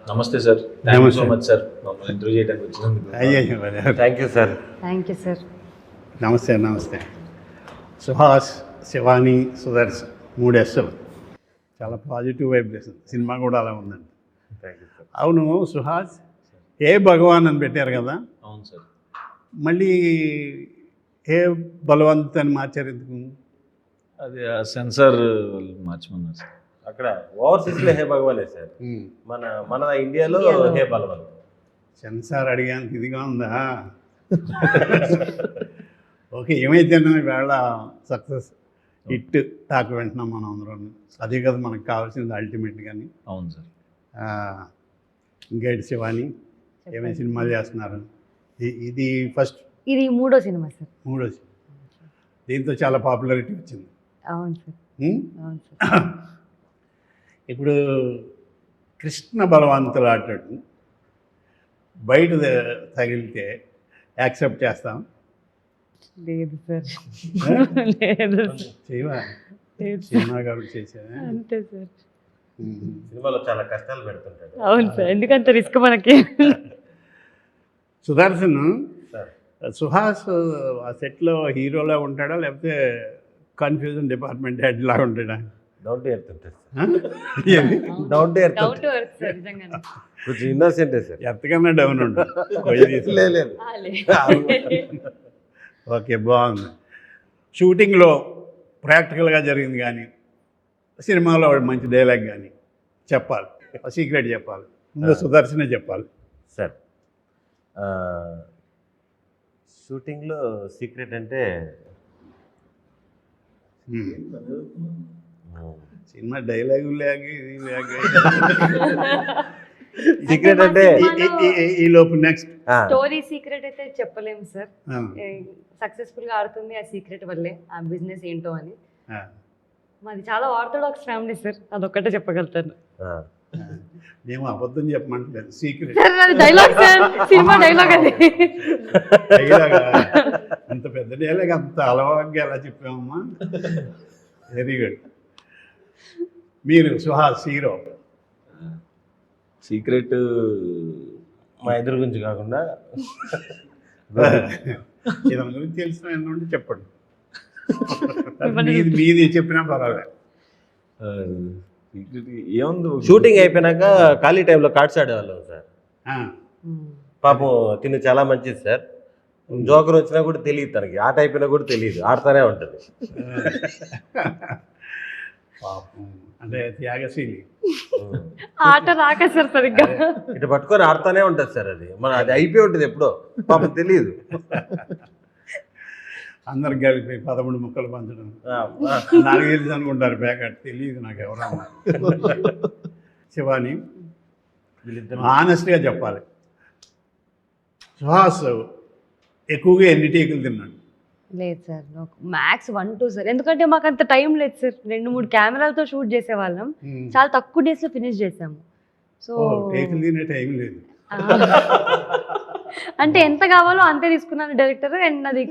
నమస్తే sir, thank you so much sir మమ్మల్ని interview చేయడానికి వచ్చినందుకు. అయ్యో thank you sir. Thank you sir. నమస్తే నమస్తే. సుహాస్, శివాని, సుదర్శన్ 3 Sలు. చాలా పాజిటివ్ వైబ్రేషన్. సినిమా కూడా అలా ఉందండి. Thank you sir. అవును సుహాస్, ఏ భగవాన్ అని పెట్టారు కదా, అవును సార్. మళ్ళీ ఏ బలవంత్ అని మార్చారు ఎందుకు? అది ఆ సెన్సార్ మార్చమన్నారు సార్. అక్కడ ఓవర్సీస్లో హే భగవానే సార్, మన ఇండియాలో హే బలవన్. సెన్సార్ అడిగానికి ఇదిగా ఉందా? ఓకే, ఏమైతేనో వేళ సక్సెస్ హిట్ టాక్ వింటున్నాం మనం అందరం. అదే కదా మనకు కావాల్సింది అల్టిమేట్. కానీ అవును సార్. ఇంకేంటి శివాని, ఏమైనా సినిమాలు చేస్తున్నారు? ఇది ఫస్ట్, ఇది 3వ సినిమా సార్. 3వ సినిమా. దీంతో చాలా పాపులారిటీ వచ్చింది. అవును సార్. ఉం? అవును సార్. ఇప్పుడు కృష్ణ బలవంతులు ఆటాడు బయట తగిలితే యాక్సెప్ట్ చేస్తాం? లేదు సార్. లేదు చేయవా? లేదు సార్. సినిమా కాబట్టి చేసా. అంతే సార్. సినిమాలో చాలా కష్టాలు పెడుతుంటాడు. అవును సార్, ఎందుకంత రిస్క్ మనకి. సుదర్శన్, సార్ సుహాస్ ఆ సెట్లో హీరోలా ఉంటాడా లేకపోతే కన్ఫ్యూజన్ డిపార్ట్మెంట్ హెడ్ లాగా ఉంటాడా? డౌన్ టు ఎర్త్ ఉంటుంది సార్. ఏది? Down to earth down to earth sir, నిజంగానే. కొంచెం ఇన్నోసెంటే సార్. ఎంతకన్నా డౌన్ ఉంటుంది. లేదు. ఓకే, బాగుంది. షూటింగ్లో ప్రాక్టికల్గా జరిగింది కానీ సినిమాలో మంచి డైలాగ్ కానీ చెప్పాలి, సీక్రెట్ చెప్పాలి. ముందు సుదర్శనే చెప్పాలి సార్. షూటింగ్లో సీక్రెట్ అంటే సినిమా డైలాగు లేక ఇది లేక సీక్రెట్ అంటే ఈ లోపు నెక్స్ట్ స్టోరీ సీక్రెట్ అయితే చెప్పలేము సార్. సక్సెస్ఫుల్ గా ఆడుతుంది ఆ సీక్రెట్ వల్లే, ఆ బిజినెస్ ఏంటో అని. మాది చాలా ఆర్థోడాక్స్ ఫ్యామిలీ సార్, అదొక్కటే చెప్పగలుగుతాను. మేము అబద్ధం చెప్పమంటలేదు, సీక్రెట్. సార్ అది డైలాగ్ సార్, సినిమా డైలాగ్ అది. డైలాగ్ అంత పెద్ద డైలాగ్ అంత అలవాటుగా ఎలా చెప్పామమ్మా? Very good. మీరు సుహాస్ హీరో, సీక్రెట్ మా ఇద్దరు గురించి కాకుండా ఇతని గురించి తెలిసిన ఎన్నుండి చెప్పండి. మీది చెప్పినా పర్వాలేదు. సీక్రెట్ ఏముంది, షూటింగ్ అయిపోయినాక ఖాళీ టైంలో కార్డ్స్ ఆడేవాళ్ళం సార్. పాపం తిను చాలా మంచిది సార్. జోకర్ వచ్చినా కూడా తెలియదు తనకి, ఆట అయిపోయినా కూడా తెలియదు, ఆడుతూనే ఉంటుంది. పాపం అంటే త్యాగశీలి. ఆట రాక సార్ సరిగ్గా. ఇటు పట్టుకొని ఆడుతూనే ఉంటుంది సార్. అది అయిపోయి ఉంటుంది ఎప్పుడో, పాపం తెలియదు. అందరికి కలిపి 13 ముక్కలు పంచడం నాకు తెలుసు అనుకుంటారు, బ్యాకట్ తెలియదు నాకు ఎవరన్నా. శివాని, ఆనెస్ట్గా చెప్పాలి, సుహాస్ ఎక్కువగా ఎన్ని టేకులు తిన్నాడు? లేదు సార్, మ్యాక్స్ 1-2 సార్. ఎందుకంటే మాకు అంత టైం లేదు సార్. 2-3 కెమెరాలతో షూట్ చేసేవాళ్ళం, చాలా తక్కువ డేస్లో ఫినిష్ చేసాము. సో టేకులు తినే టైం లేదు. అంటే ఎంత కావాలో అంతే తీసుకున్నాను డైరెక్టర్. అండ్ అది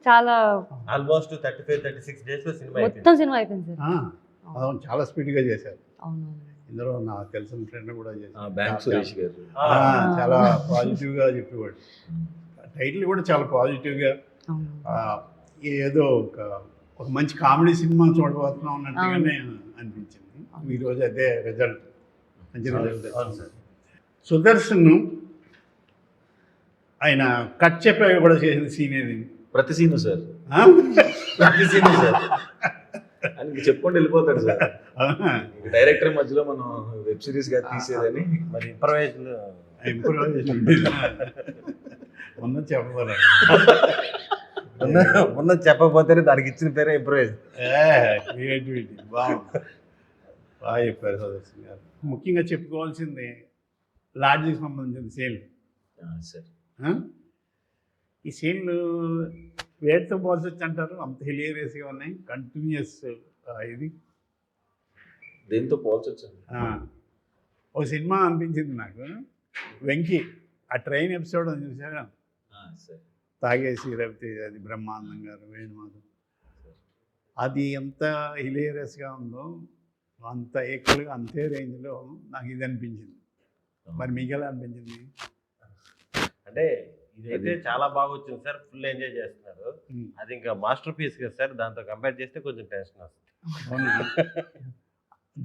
చాలా ఆల్మోస్ట్ 35-36 డేస్ లో సినిమా మొత్తం సినిమా అయిపోయింది సార్. అవును, చాలా స్పీడ్గా చేశారు. అవును, ఇందులో నాకు తెలిసిన ఫ్రెండ్ కూడా చేశారు, బ్యాంక్ సురేష్ గారు. చాలా పాజిటివ్గా చెప్పేవాడు. టైటిల్ కూడా చాలా పాజిటివ్గా, ఏదో ఒక మంచి కామెడీ సినిమా చూడబోతున్నాం అన్నట్టుగానే అనిపించింది. ఈరోజు అదే రిజల్ట్, మంచి రిజల్ట్. సుదర్శన్ ఆయన కట్ చెప్పాక కూడా చేసిన సీన్ ఏది? ప్రతి సీను సార్, ప్రతి సీను సార్. ఆయనకి చెప్పుకుంటూ వెళ్ళిపోతాడు సార్. డైరెక్టర్ మధ్యలో మనం వెబ్ సిరీస్ గా తీసేదని మరి ఇంప్రవైజేషన్ ఉన్నది చెప్పగలరు. ఉన్నది చెప్పకపోతేనే దానికి ఇచ్చిన పేరే ఇంప్రవైజ్. క్రియేటివిటీ బాగుంది, బాగా చెప్పారు సుదర్శన్ గారు. ముఖ్యంగా చెప్పుకోవాల్సింది లాడ్జికి సంబంధించిన సేల్ సార్. ఈ సీన్లు వేటితో పోల్చొచ్చు అంటారు? అంత హిలేరియస్గా ఉన్నాయి, కంటిన్యూస్. ఇది దేంతో పోల్చొచ్చు? ఒక సినిమా అనిపించింది నాకు, వెంకీ ఆ ట్రైన్ ఎపిసోడ్ అని చూసారా? తాగేసి రవితేజ, అది బ్రహ్మానందం గారు, వేణుమాధవ్, అది ఎంత హిలేరియస్గా ఉందో అంత ఈక్వల్గా అంతే రేంజ్లో నాకు ఇది అనిపించింది. మరి మీకు ఎలా అనిపించింది? అంటే ఇదైతే చాలా బాగా వచ్చింది సార్, ఫుల్ ఎంజాయ్ చేస్తున్నారు. అది ఇంకా మాస్టర్ పీస్ కదా సార్, దాంతో కంపేర్ చేస్తే కొంచెం టెన్షన్ వస్తుంది. అవునా?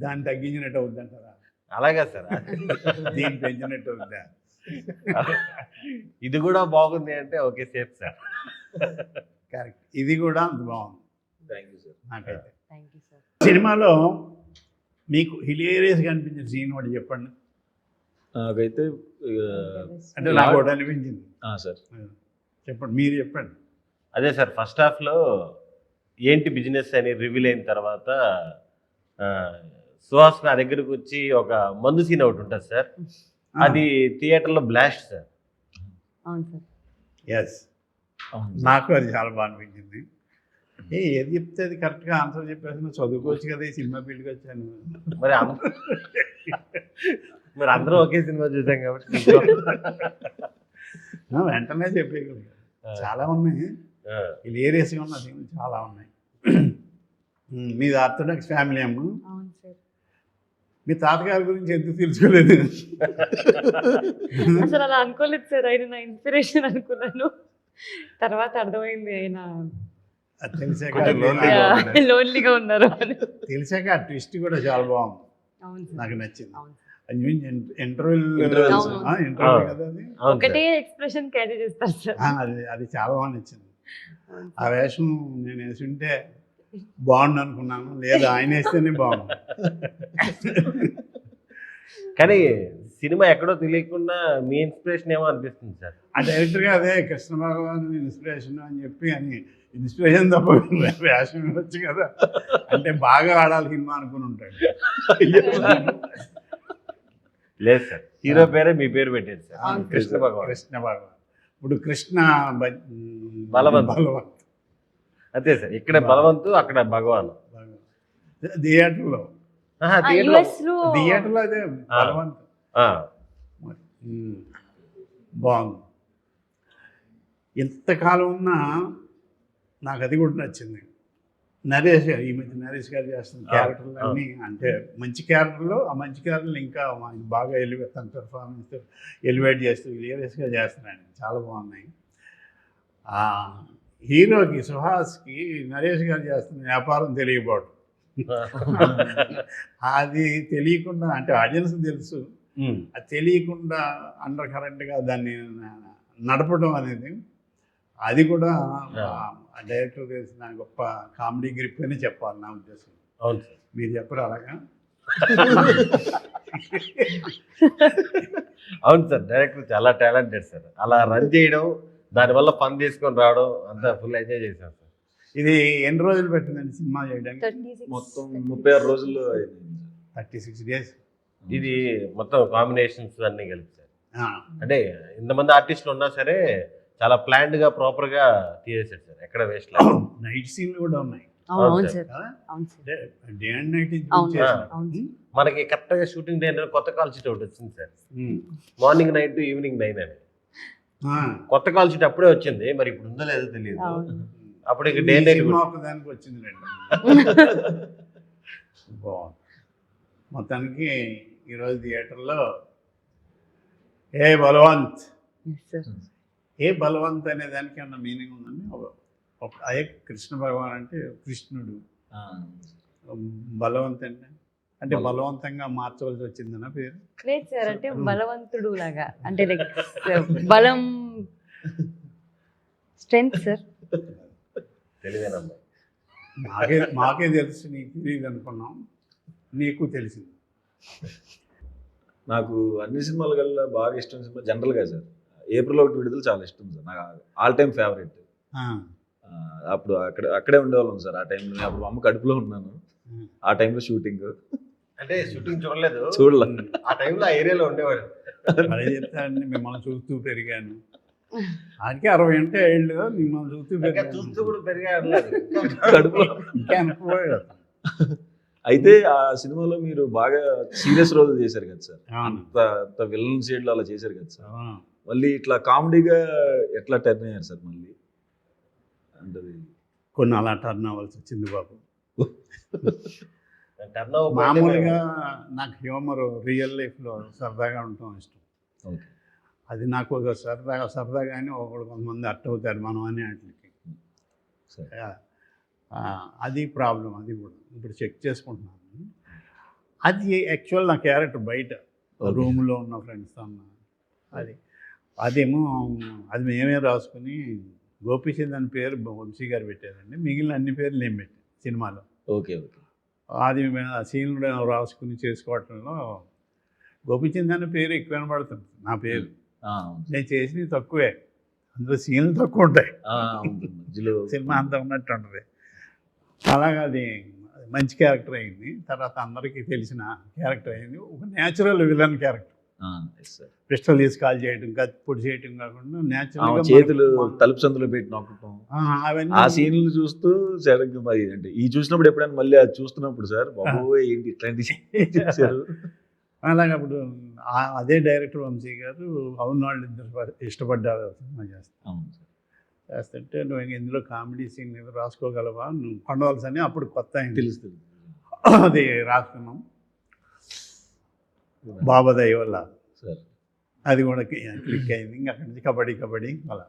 దాన్ని తగ్గించినట్టు అవుద్దంటారా? అలాగే సార్. దీన్ని పెంచినట్టు అవుద్దా? ఇది కూడా బాగుంది అంటే ఓకే సేఫ్ సార్. కరెక్ట్, ఇది కూడా అంత బాగుంది థ్యాంక్ యూ సార్. నాకైతే. Thank you sir. సినిమాలో మీకు హిలేరియస్గా అనిపించిన సీన్ ఒకటి చెప్పండి. నాకైతే అంటే నాకు ఒకటి అనిపించింది. సార్ చెప్పండి, మీరు చెప్పండి. అదే సార్, ఫస్ట్ హాఫ్లో ఏంటి బిజినెస్ అని రివీల్ అయిన తర్వాత సుహాస్ నా దగ్గరకు వచ్చి ఒక మందు సీన్ ఒకటి ఉంటుంది సార్, అది థియేటర్లో బ్లాస్ట్ సార్. అవును సార్. ఎస్, నాకు అది చాలా బాగా అనిపించింది. ఏది చెప్తే అది కరెక్ట్గా ఆన్సర్ చెప్పేసి చదువుకోవచ్చు కదా, ఈ సినిమా ఫీల్డ్కి వచ్చాను. మరి మరి అందరూ ఒకే సినిమా చూసాం కాబట్టి వెంటనే చెప్పేయగలిగాను. చాలా ఉన్నాయి, హిలేరియస్గా ఉన్న సీన్లు చాలా ఉన్నాయి. మీది ఆర్థోడాక్స్ ఫ్యామిలీ అమ్మ. అవును సార్. మీ తాతగారి గురించి ఎందుకు తెలుసుకోలేదు? అసలు అలా అనుకోలేదు సార్, ఆయన నా ఇన్స్పిరేషన్ అనుకున్నాను, తర్వాత అర్థమైంది ఆయన అది తెలిసాక కొంచెం lonely-గా ఉన్నాడు. లోన్లీగా ఉన్నారు అని. తెలిసాక ఆ ట్విస్ట్ కూడా చాలా బాగుంది, అవును సార్. నాకు నచ్చింది. అవును సార్. ఇంటర్వ్యూ అవును. కదా అది. అవును ఒకటే సార్. ఎక్స్ప్రెషన్ క్యారీ చేస్తారు సార్. అది చాలా బాగా నచ్చింది. ఆ వేషం నేను వేసి ఉంటే బాగుండు అనుకున్నాను, లేదు ఆయన వేస్తేనే బాగుంది. కానీ సినిమా ఎక్కడో తెలియకుండా మీ ఇన్స్పిరేషన్ ఏమో అనిపిస్తుంది సార్. ఆ డైరెక్టర్గా అదే కృష్ణ భగవాన్ ఇన్స్పిరేషన్ అని చెప్పి అని ఇన్స్పిరేషన్ తప్ప వేషం ఇవ్వచ్చు కదా, అంటే బాగా ఆడాలి సినిమా అనుకుని ఉంటాడు. లేదు సార్, హీరో పేరే మీ పేరు పెట్టారు సార్, కృష్ణ భగవాన్. కృష్ణ భగవాన్. ఇప్పుడు కృష్ణ బలవంత్. అంతే సార్, ఇక్కడ బలవంతు అక్కడ భగవాన్. థియేటర్లో US లో థియేటర్లో అదే బలవంత్. బాగుంది. ఎంతకాలం ఉన్నా నాకు అది కూడా నచ్చింది. నరేష్ గారు, ఈ మధ్య నరేష్ గారు చేస్తున్న క్యారెక్టర్లు అన్నీ అంటే మంచి క్యారెక్టర్లు, ఆ మంచి క్యారెక్టర్లు ఇంకా బాగా తన పెర్ఫార్మెన్స్ ఎలివేట్ చేస్తూ హిలేరియస్గా చేస్తున్నాడు, చాలా బాగున్నాయి. హీరోకి సుహాస్కి నరేష్ గారు చేస్తున్న వ్యాపారం తెలియకపోవడం, అది తెలియకుండా, అంటే ఆడియన్స్ తెలుసు, అది తెలియకుండా అండర్ కరెంట్గా దాన్ని నడపడం అనేది, అది కూడా డైరెక్టర్ తెలిసిన గొప్ప కామెడీ గ్రిప్ అని చెప్పాలి నా ఉద్దేశం. అవును సార్. మీరు చెప్పరు అలాగా? అవును సార్, డైరెక్టర్ చాలా టాలెంటెడ్ సార్. అలా రన్ చేయడం, దానివల్ల ఫన్ తీసుకొని రావడం అంతా ఫుల్ ఎంజాయ్ చేశాను సార్. ఇది ఎన్ని రోజులు పెట్టిందండి సినిమా చేయడానికి? 36 మొత్తం 36 రోజుల్లో 36 days. ఇది మొత్తం కాంబినేషన్స్ అన్నీ కలిపి సార్. అంటే ఇంతమంది ఆర్టిస్టులు ఉన్నా సరే చాలా ప్లాన్డ్గా ప్రాపర్గా తీసేసాడు సార్, ఎక్కడ వేస్ట్ లేదు. నైట్ సీన్లు కూడా ఉన్నాయి అవును సార్. కదా, అవును సార్. డే అండ్ నైట్ అవును. మనకి కరెక్ట్గా షూటింగ్ డే కొత్త కాల్ షీట్ ఒకటి వచ్చింది సార్, మార్నింగ్ 9 to ఈవినింగ్ 9 అని. కొత్త కాల్ షీట్ అప్పుడే వచ్చింది, మరి ఇప్పుడు ఉందో లేదో తెలియదు. అప్పుడు ఇక డే నైట్ దానికి వచ్చింది రెండు. బాగుంది. మొత్తానికి ఈరోజు థియేటర్లో ఏ బలవంత్, ఏ బలవంత్ అనే దానికి ఏమన్నా మీనింగ్ ఉందండి? అదే కృష్ణ భగవాన్ అంటే కృష్ణుడు, బలవంత్ అంటే బలవంతంగా మార్చవలసి వచ్చిందన్న పేరు? లేదు సార్, అంటే బలవంతుడు లాగా, అంటే లైక్ బలం, స్ట్రెంగ్త్ సార్. తెలివేనమ్మా, మాకే తెలుసు, నీకు తెలియదు అనుకున్నాం, నీకు తెలిసింది. నాకు అన్ని సినిమాల కల్లా బాగా ఇష్టం సినిమా జనరల్గా సార్ ఏప్రిల్ 1 విడుదల చాలా ఇష్టం సార్, నాకు ఆల్ టైమ్ ఫేవరెట్. అప్పుడు అక్కడే ఉండేవాళ్ళం సార్ ఆ టైంలో. నేను అప్పుడు అమ్మ కడుపులో ఉన్నాను ఆ టైంలో షూటింగ్. అంటే షూటింగ్ చూడలేదు, చూడలే ఆ టైంలో ఆ ఏరియాలో ఉండేవాడు. అదే చెప్తానండి, మిమ్మల్ని చూస్తూ పెరిగాను. అందుకే 60 ఏళ్ళు మిమ్మల్ని చూస్తూ పెరిగాను. చూస్తూ కూడా పెరిగా కడుపులో. ఇంకా అనుకోలేదు. అయితే ఆ సినిమాలో మీరు బాగా సీరియస్ రోల్ చేశారు కదా సార్, అవును. అంత విలన్ షేడ్లో అలా చేశారు కదా సార్. అవును. మళ్ళీ ఇట్లా కామెడీగా ఎట్లా టర్న్ అయ్యారు సార్ మళ్ళీ? అంటే కొన్ని అలా టర్న్ అవ్వాల్సి వచ్చింది బాబు. టర్న్ ఓవర్ మామూలుగా నాకు హ్యూమర్ రియల్ లైఫ్లో సరదాగా ఉండటం ఇష్టం. ఓకే. అది నాకు ఒక సరదాగానే ఒకడు కొంతమంది అట్ట అవుతారు మనం అనే వాటికి. సరే. అది ప్రాబ్లం. అది కూడా ఇప్పుడు చెక్ చేసుకుంటున్నాను. అది యాక్చువల్ నా క్యారెక్టర్ బయట రూమ్లో ఉన్న ఫ్రెండ్స్తో ఉన్న అదేమో అది మేమే రాసుకుని గోపీచంద్ అని పేరు వంశీ గారు పెట్టారండి. మిగిలిన అన్ని పేర్లు నేను పెట్టాను సినిమాలో. ఓకే. ఓకే. అది సీన్లు రాసుకుని చేసుకోవటంలో గోపీచంద్ అనే పేరు ఎక్కువ వినబడుతుంది. నా పేరు నేను చేసినవి తక్కువే, అందులో సీన్లు తక్కువ ఉంటాయి. సినిమా అంతా ఉన్నట్టు ఉంటుంది. అలాగా అది మంచి క్యారెక్టర్ అయింది. తర్వాత అందరికీ తెలిసిన క్యారెక్టర్ అయింది. ఒక న్యాచురల్ విలన్ క్యారెక్టర్. పిస్టల్ తీసి కాల్ చేయడం, పొడి చేయటం కాకుండా న్యాచురల్ చేతులు తలుపు సందులో పెట్టి నొక్కటం, అవన్నీ ఆ సీన్లు చూస్తూ సడన్గా మరి అంటే ఈ చూసినప్పుడు ఎప్పుడైనా మళ్ళీ అది చూస్తున్నప్పుడు సార్ బాబోయ్ ఏంటి ఇట్లాంటి చేశారు. అలాగే అప్పుడు అదే డైరెక్టర్ వంశీ గారు అవును వాళ్ళు ఇద్దరు ఇష్టపడ్డారు సినిమా చేస్తుంటే నువ్వు ఇందులో కామెడీ సీన్ ఏదో రాసుకోగలవా, నువ్వు కొండవలసి అని అప్పుడు కొత్త అయింది తెలుస్తుంది. అది రాసుకున్నాం బాబా దయ వల్ల. అది కూడా క్లిక్ అయింది. ఇంకా అక్కడి నుంచి కబడ్డీ అలా.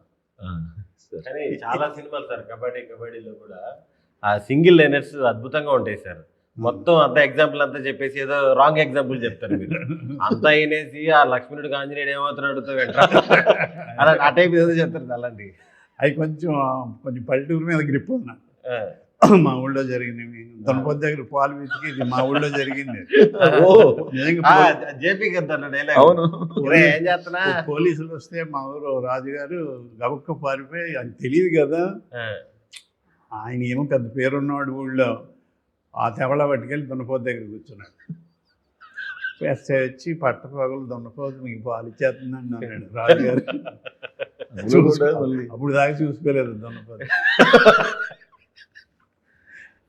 కానీ చాలా సినిమాలు సార్ కబడ్డీలో కూడా ఆ సింగిల్ లైనర్స్ అద్భుతంగా ఉంటాయి సార్. మొత్తం అంత ఎగ్జాంపుల్ అంతా చెప్పేసి ఏదో రాంగ్ ఎగ్జాంపుల్ చెప్తారు మీరు. అంతా అయినేసి ఆ లక్ష్మణుడికి ఆంజనేయుడు ఏమవుతున్నాడుతో అలా ఆ టైప్ ఏదో చెప్తారు. అలాంటి అవి కొంచెం పల్లెటూరు మీద గ్రిప్ ఉన్నా. మా ఊళ్ళో జరిగినవి దొనపొద్దు దగ్గర పాలు వెతికి ఇది మా ఊళ్ళో జరిగింది. జేపీ గారు ఏం చేస్తున్నా పోలీసులు వస్తే మా ఊరు రాజుగారు గబక్క పారిపోయి అది తెలియదు కదా, ఆయన ఏమో పెద్ద పేరున్నవాడు ఊళ్ళో. ఆ తెవళ పట్టుకెళ్ళి దొనపోతు దగ్గర కూర్చున్నాడు. ఎస్ఐ వచ్చి పట్టపగలు దొనపోతు మీకు పాలు ఇచ్చేస్తుందండి అన్నాడు రాజుగారు. అప్పుడు దాకా చూసుకోలేదు దొనపోతు.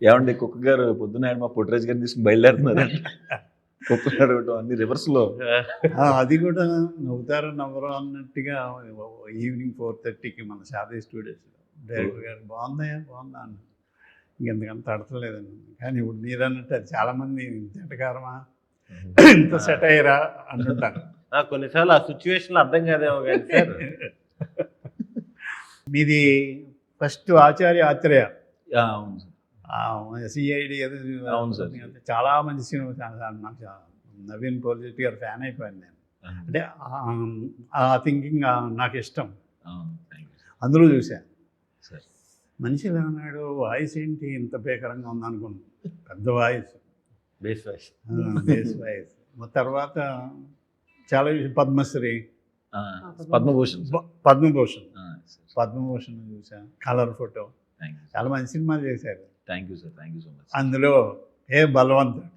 ఏమండి కుక్క గారు పొద్దున్న మా పుట్టరాజు గారిని తీసుకుని బయలుదేరుతున్నారు. కుక్కలు అడగటం అన్ని రివర్స్లో. అది కూడా నవ్వుతారో నవ్వరో అన్నట్టుగా ఈవినింగ్ 4:30కి మన శారదీ స్టూడియోస్ డైరెక్టర్ గారు బాగుందా అన్న. ఇంకెంతకంత తడతలేదండి. కానీ ఇప్పుడు మీరు అన్నట్టు అది చాలామంది ఇంతకారమా ఇంత సెట్ అయ్యారా అంటుంటారు. కొన్నిసార్లు ఆ సిచ్యువేషన్లో అర్థం కాదేమో కానీ సార్. మీది ఫస్ట్ ఆచార్య ఆత్రేయ అవును సిఐడి అవును సార్. చాలా మంచి సినిమా. నాకు నవీన్ పోలిశెట్టి గారు ఫ్యాన్ అయిపోయాను నేను. అంటే ఆ థింకింగ్ నాకు ఇష్టం. అందులో చూశాను. మనిషి అన్నాడు వాయిస్ ఏంటి ఇంత భీకరంగా ఉందనుకున్నాను. పెద్ద వాయిస్, బేస్ వాయిస్. తర్వాత చాలా పద్మశ్రీ, పద్మభూషణ్ చూసా, కలర్ ఫోటో, చాలా మంచి సినిమాలు చేశారు. Thank you sir, thank you so much. అందులో ఏ బలవంతుడు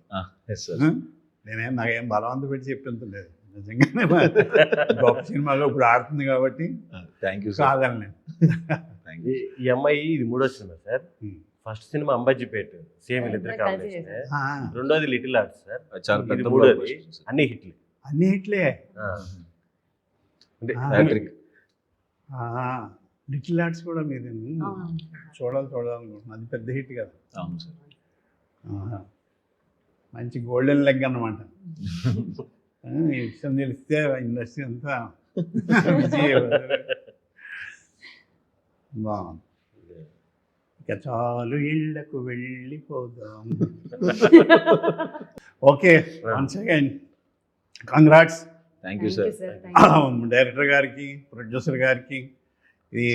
నాకేం బలవంతు పెట్టి చెప్పించలేదు. నిజంగానే గొప్ప సినిమాగా ఇప్పుడు ఆడుతుంది కాబట్టి థ్యాంక్ యూ కాదని. ఈ అమ్మాయి ఇది 3వ cinema sir. First cinema Ambajipeta, same ఇద్దరు కాంబినేషన్. రెండోది లిటిల్ ఆర్ట్స్ సార్. ఇది 3వది. అన్ని హిట్లే. లిటిల్ ఆర్ట్స్ కూడా మీరు చూడాలనుకుంటున్నాను. అది పెద్ద హిట్ కదా. అవును సార్. మంచి గోల్డెన్ లెగ్ అన్నమాట. ఈ విషయం తెలిస్తే ఇండస్ట్రీ అంతా బాగుంది. ఇక చాలు ఇళ్లకు వెళ్ళిపోదాం. Okay, once again congrats. Thank you sir. Director గారికి, ప్రొడ్యూసర్ గారికి. ఇది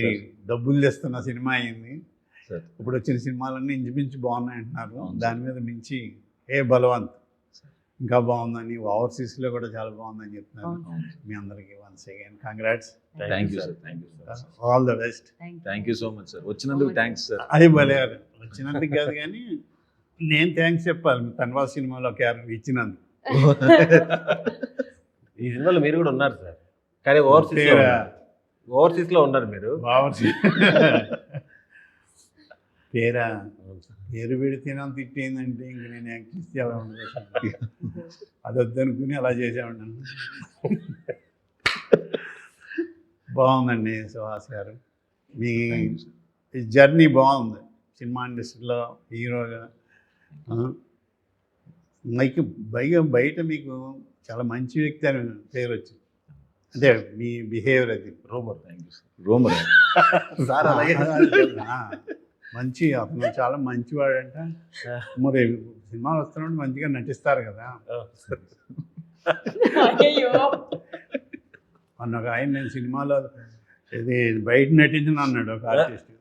డబ్బులు తెస్తున్న సినిమా అయింది. ఇప్పుడు వచ్చిన సినిమాలన్నీ ఇంచుమించు బాగున్నాయి అంటున్నారు. దాని మీద మించి ఏ బలవంత్ ఇంకా బాగుందని, ఓవర్సీస్లో కూడా చాలా బాగుందని చెప్తున్నారు. మీ అందరికీ once again congrats. Thank you sir. Thank you sir. All the best. Thank you so much sir. వచ్చినందుకు థ్యాంక్స్ సార్. అది భలే వచ్చినందుకు కాదు కానీ నేను థ్యాంక్స్ చెప్పాలి తన్వాస్ సినిమాలో క్యారెక్టర్ ఇచ్చినందుకు. ఈ సినిమాలో మీరు కూడా ఉన్నారు సార్, కానీ ఓవర్సీస్లో ఉన్నారు మీరు. పేరు పెడితేనే తిట్టేందంటే ఇంక నేను యాక్ట్ చేస్తే అలా ఉండదు. అది వద్దనుకుని అలా చేసామన్నాను. బాగుందండి సుహాస్ గారు. మీ జర్నీ బాగుంది సినిమా ఇండస్ట్రీలో హీరోగా. మీకు బయట మీకు చాలా మంచి వ్యక్తి అని పేరు వచ్చింది, అంటే మీ బిహేవియర్ అది. Rumour. Thank you sir. Rumour. Sir అలాగే మంచి, అతను చాలా మంచివాడంట. మరి సినిమాలు వస్తున్నప్పుడు మంచిగా నటిస్తారు కదా. మొన్న ఒక ఆయన నేను సినిమాలో ఇది బయట నటించిన అన్నాడు ఒక ఆర్టిస్ట్,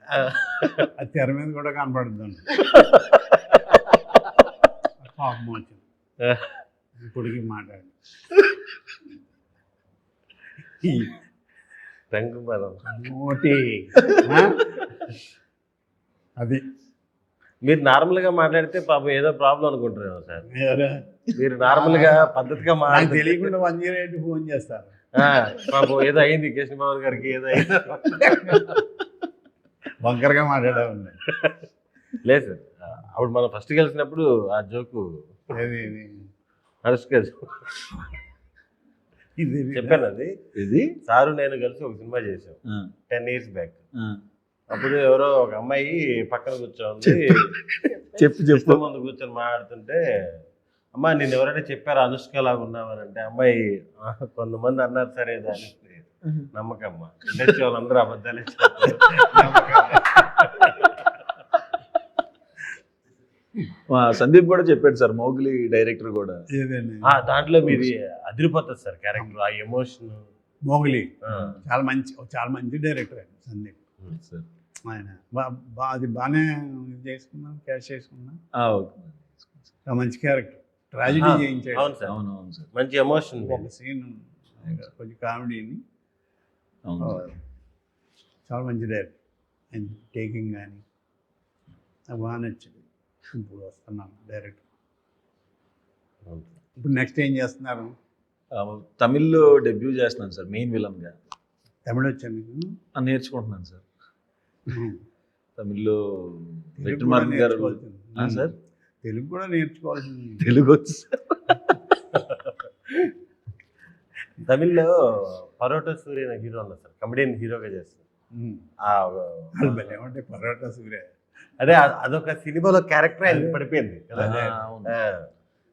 అది తెర మీద కూడా కనపడుతుంది. పాపం వచ్చింది ఇప్పటికి మాట్లాడి. రంగు బలం. నోటి అది మీరు నార్మల్ గా మాట్లాడితే పాపం ఏదో ప్రాబ్లం అనుకుంటారేమో సార్. మీరు నార్మల్ గా పద్ధతిగా నాకు మాట్లాడితే తెలియకుండా 108 ఫోన్ చేస్తారు. పాపం ఏదో అయింది కృష్ణబాబు గారికి, ఏదో అయింది. వంకరగా మాట్లాడేవాడిని. లేదు సార్, అప్పుడు మనం ఫస్ట్ కలిసినప్పుడు ఆ జోకు ఇది ఇది అనుష్క ఇది చెప్పాను. అది ఇది సారు నేను కలిసి ఒక సినిమా చేసాం 10 years బ్యాక్. అప్పుడు ఎవరో ఒక అమ్మాయి పక్కన కూర్చోంది, చెప్పు ముందు కూర్చొని మాట్లాడుతుంటే, అమ్మా నేను ఎవరైనా చెప్పారు అనుష్క లాగా ఉన్నామని అంటే, అమ్మాయి కొంతమంది అన్నారు సరే దాని నమ్మకమ్మ, ఇండస్ట్రీ వాళ్ళందరూ అబద్ధాలే చెప్తారు. సందీప్ కూడా చెప్పాడు సార్, మౌగ్లీ డైరెక్టర్ కూడా. ఏదండి దాంట్లో మీది అదిరిపోతుంది సార్ క్యారెక్టర్, ఆ ఎమోషన్. మోగ్లీ చాలా మంచి డైరెక్టర్ ఆయన సందీప్. సార్ ఆయన అది బాగానే చేసుకున్నాం, క్యాష్ చేసుకున్నాం. మంచి క్యారెక్టర్, ట్రాజడీ చేయించాడు. అవును సార్, అవునవును సార్. మంచి ఎమోషన్. ఒక సీన్ కొంచెం కామెడీని, అవును. చాలా మంచి డైరెక్టర్. ఆయన టేకింగ్ కానీ నాకు బాగా నచ్చింది. ఇప్పుడు వస్తున్నాను డైరెక్టర్. ఇప్పుడు నెక్స్ట్ ఏం చేస్తున్నారు? తమిళ్లో డెబ్యూ చేస్తున్నాను సార్, మెయిన్ విలన్ గా. తమిళ వచ్చా మీకు? నేర్చుకుంటున్నాను సార్ తమిళ్లో. తెలుగు కూడా నేర్చుకోవాల్సింది. సార్ తెలుగు కూడా నేర్చుకోవాల్సింది. తెలుగు వచ్చు సార్. తమిళ్లో పరోటా సూర్య అనే హీరో ఉన్నారు సార్, కమెడియన్ హీరోగా చేస్తారు. ఏమంటే పరోటా సూర్య అదే అదొక సినిమాలో క్యారెక్టర్ ఆయన పడిపోయింది కదా.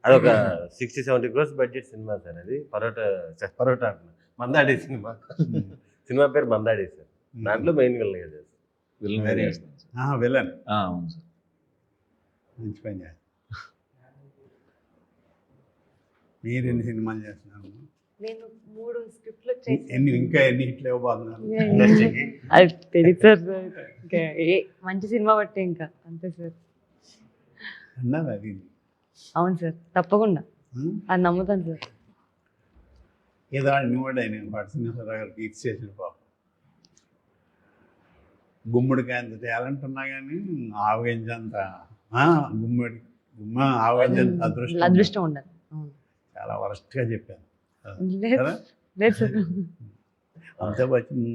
అదొక 60-70 crores బడ్జెట్ సినిమా సార్ అది. పరోటా అంటున్నా, మందాడి సినిమా. సినిమా పేరు మందాడి సార్. దాంట్లో మెయిన్ విలన్ గా చేస్తారు. విలన్ చేస్తాను సార్. విలన్. అవును సార్. మంచి పని చేస్తారు. మీరు ఎన్ని సినిమాలు చేస్తున్నారు? నేను 3 స్క్రిప్ట్లు చేశాను. ఇంకా ఎన్ని హిట్లు ఇవ్వబోతున్నారు? అది తెలియదు సార్. ఇంకా మంచి సినిమా బట్టి ఇంకా అంతే సార్. అన్నారు అది. అవును సార్, తప్పకుండా అది నమ్ముతాను సార్. ఏదో నువ్వు ఆయన పట్టినసరావు గారికి ఇచ్చేసిన పాపం. గుమ్మడికాయ అంత టాలెంట్ ఉన్నా కానీ ఆవగించంత ఆవగించంత అదృష్టం ఉండాలి. చాలా వరస్ట్గా చెప్పాను లేదు సార్. అంత వచ్చి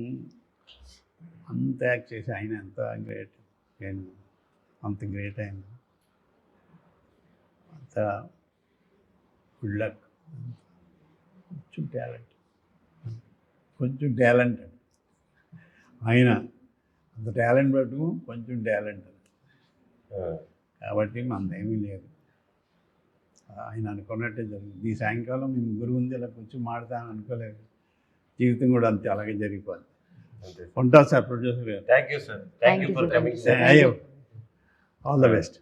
అంత యాక్ట్ చేసి ఆయన ఎంత గ్రేట్. నేను అంత గ్రేట్ ఆయన, అంత గుడ్ లక్. కొంచెం టాలెంట్ ఆయన, అంత టాలెంట్ పట్టుకు కొంచెం టాలెంట్. కాబట్టి మనదేమీ లేదు. ఆయన అనుకున్నట్టే జరిగింది. ఈ సాయంకాలం మీ ముగ్గురు ఉంది ఇలా కొంచెం మాడతాను అనుకోలేదు. జీవితం కూడా అంతే అలాగే జరిగిపోయింది. ఉంటా సార్ ప్రొడ్యూసర్ గారు. Thank you sir, thank you for coming. All the best.